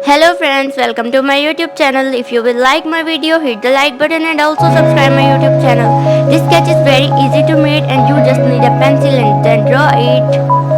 Hello friends, welcome to my YouTube channel. If you will like my video, hit the like button and also subscribe my YouTube channel. This sketch is very easy to make and you just need a pencil and then draw it.